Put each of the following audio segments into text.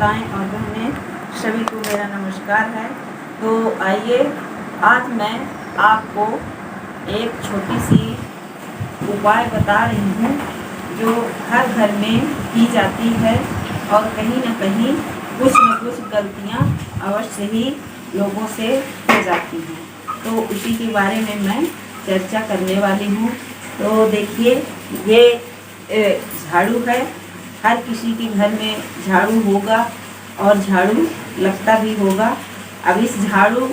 माताएं और बहनें सभी को मेरा नमस्कार है। तो आइए आज मैं आपको एक छोटी सी उपाय बता रही हूँ जो हर घर में की जाती है और कहीं न कहीं कुछ न कुछ गलतियाँ अवश्य ही लोगों से हो जाती हैं। तो उसी के बारे में मैं चर्चा करने वाली हूँ। तो देखिए, ये झाड़ू है। हर किसी के घर में झाड़ू होगा और झाड़ू लगता भी होगा। अब इस झाड़ू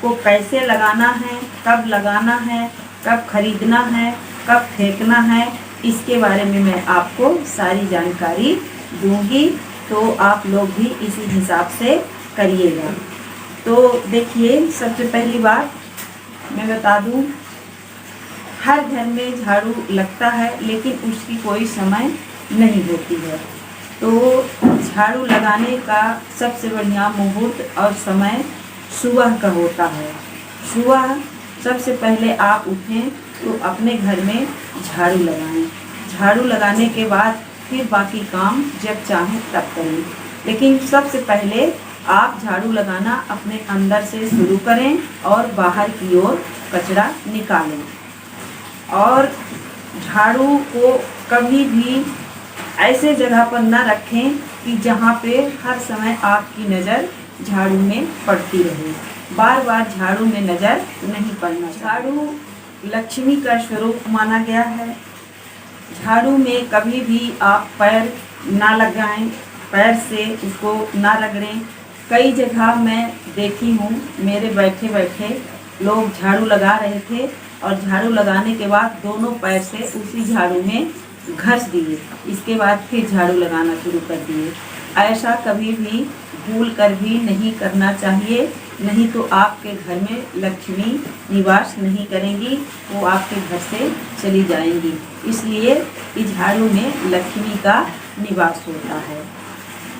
को कैसे लगाना है, कब लगाना है, कब खरीदना है, कब फेंकना है, इसके बारे में मैं आपको सारी जानकारी दूंगी। तो आप लोग भी इसी हिसाब से करिएगा। तो देखिए, सबसे पहली बात मैं बता दूं, हर घर में झाड़ू लगता है लेकिन उसकी कोई समय नहीं होती है। तो झाड़ू लगाने का सबसे बढ़िया मुहूर्त और समय सुबह का होता है। सुबह सबसे पहले आप उठें तो अपने घर में झाड़ू लगाएं। झाड़ू लगाने के बाद फिर बाकी काम जब चाहें तब करें, लेकिन सबसे पहले आप झाड़ू लगाना अपने अंदर से शुरू करें और बाहर की ओर कचरा निकालें। और झाड़ू को कभी भी ऐसे जगह पर न रखें कि जहाँ पे हर समय आपकी नज़र झाड़ू में पड़ती रहे। बार बार झाड़ू में नज़र नहीं पड़ना। झाड़ू लक्ष्मी का स्वरूप माना गया है। झाड़ू में कभी भी आप पैर ना लगाएं, पैर से उसको ना रगड़ें। कई जगह मैं देखी हूँ, मेरे बैठे बैठे लोग झाड़ू लगा रहे थे और झाड़ू लगाने के बाद दोनों पैर से उसी झाड़ू में घस दिए, इसके बाद फिर झाड़ू लगाना शुरू कर दिए। ऐसा कभी भी भूल कर भी नहीं करना चाहिए, नहीं तो आपके घर में लक्ष्मी निवास नहीं करेंगी, वो आपके घर से चली जाएंगी। इसलिए इस झाड़ू में लक्ष्मी का निवास होता है।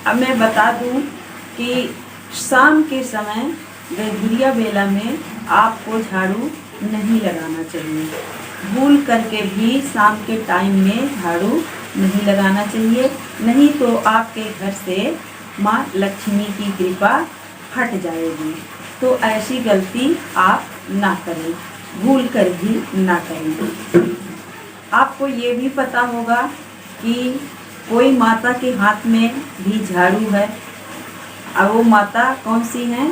अब मैं बता दूं कि शाम के समय गैधुरिया बेला में आपको झाड़ू नहीं लगाना चाहिए। भूल करके भी शाम के टाइम में झाड़ू नहीं लगाना चाहिए, नहीं तो आपके घर से माँ लक्ष्मी की कृपा हट जाएगी। तो ऐसी गलती आप ना करें, भूल कर भी ना करें। आपको ये भी पता होगा कि कोई माता के हाथ में भी झाड़ू है। अब वो माता कौन सी है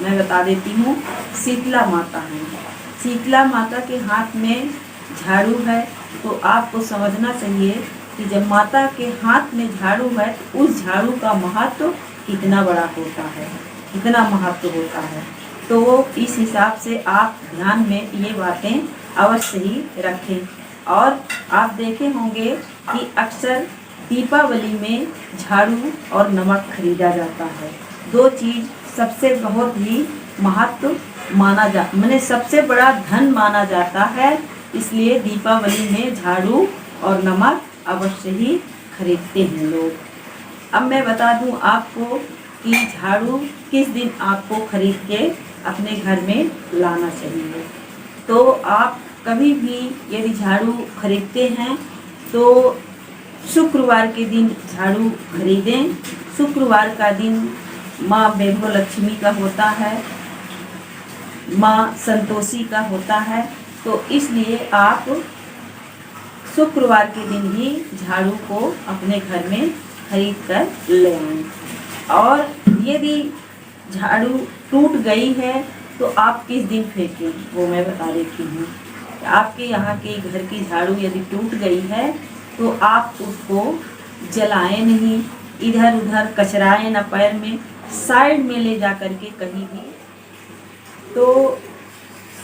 मैं बता देती हूँ, शीतला माता है। शीतला माता के हाथ में झाड़ू है तो आपको समझना चाहिए कि जब माता के हाथ में झाड़ू है तो उस झाड़ू का महत्व कितना बड़ा होता है, कितना महत्व होता है। तो इस हिसाब से आप ध्यान में ये बातें अवश्य ही रखें। और आप देखे होंगे कि अक्सर दीपावली में झाड़ू और नमक खरीदा जाता है। दो चीज़ सबसे बहुत ही महत्व माना मैंने सबसे बड़ा धन माना जाता है, इसलिए दीपावली में झाड़ू और नमक अवश्य ही खरीदते हैं लोग। अब मैं बता दूं आपको कि झाड़ू किस दिन आपको खरीद के अपने घर में लाना चाहिए। तो आप कभी भी यदि झाड़ू खरीदते हैं तो शुक्रवार के दिन झाड़ू खरीदें। शुक्रवार का दिन माँ वैभव लक्ष्मी का होता है, माँ संतोषी का होता है। तो इसलिए आप शुक्रवार के दिन ही झाड़ू को अपने घर में खरीद कर ले आएं। और यदि झाड़ू टूट गई है तो आप किस दिन फेंकें वो मैं बता देती हूँ। आपके यहाँ के घर की झाड़ू यदि टूट गई है तो आप उसको जलाएं नहीं, इधर उधर कचराएं ना पैर में, साइड में ले जा कर के कहीं भी। तो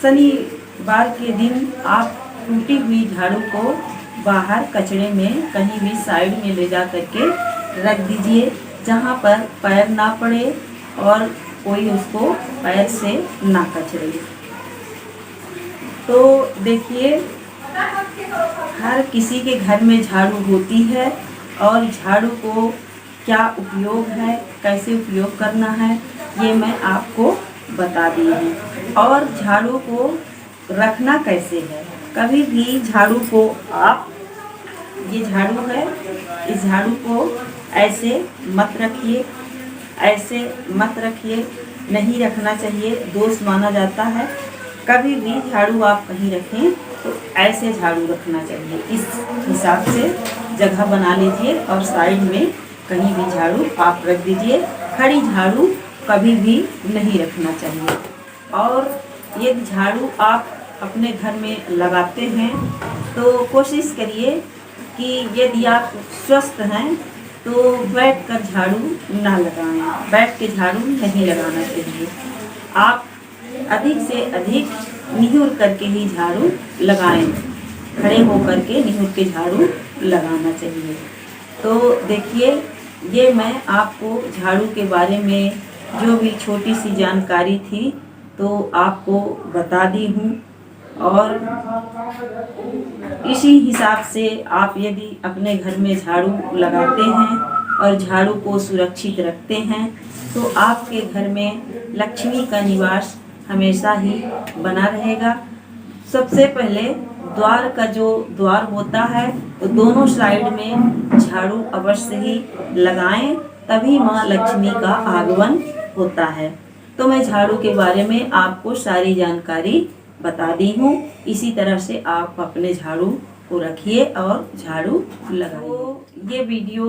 शनिवार के दिन आप टूटी हुई झाड़ू को बाहर कचरे में कहीं भी साइड में ले जा कर के रख दीजिए, जहाँ पर पैर ना पड़े और कोई उसको पैर से ना कचरे। तो देखिए, हर किसी के घर में झाड़ू होती है और झाड़ू को क्या उपयोग है, कैसे उपयोग करना है, ये मैं आपको बता दी हूँ। और झाड़ू को रखना कैसे है, कभी भी झाड़ू को आप, ये झाड़ू है, इस झाड़ू को ऐसे मत रखिए, ऐसे मत रखिए, नहीं रखना चाहिए, दोष माना जाता है। कभी भी झाड़ू आप कहीं रखें तो ऐसे झाड़ू रखना चाहिए, इस हिसाब से जगह बना लीजिए और साइड में कहीं भी झाड़ू आप रख दीजिए। खड़ी झाड़ू कभी भी नहीं रखना चाहिए। और यदि झाड़ू आप अपने घर में लगाते हैं तो कोशिश करिए कि यदि आप स्वस्थ हैं तो बैठकर झाड़ू ना लगाएं, बैठ के झाड़ू नहीं लगाना चाहिए। आप अधिक से अधिक निहुर करके ही झाड़ू लगाएं, खड़े होकर के निहुर के झाड़ू लगाना चाहिए। तो देखिए, ये मैं आपको झाड़ू के बारे में जो भी छोटी सी जानकारी थी तो आपको बता दी हूँ। और इसी हिसाब से आप यदि अपने घर में झाड़ू लगाते हैं और झाड़ू को सुरक्षित रखते हैं तो आपके घर में लक्ष्मी का निवास हमेशा ही बना रहेगा। सबसे पहले द्वार का जो द्वार होता है तो दोनों साइड में झाड़ू अवश्य ही लगाएं, तभी माँ लक्ष्मी का आगमन होता है। तो मैं झाड़ू के बारे में आपको सारी जानकारी बता दी हूँ। इसी तरह से आप अपने झाड़ू को रखिए और झाड़ू लगाइए। तो ये वीडियो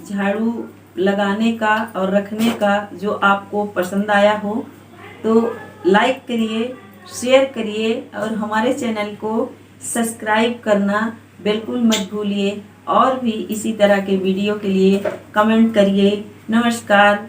झाड़ू लगाने का और रखने का जो आपको पसंद आया हो तो लाइक करिए, शेयर करिए और हमारे चैनल को सब्सक्राइब करना बिल्कुल मत भूलिए। और भी इसी तरह के वीडियो के लिए कमेंट करिए। नमस्कार।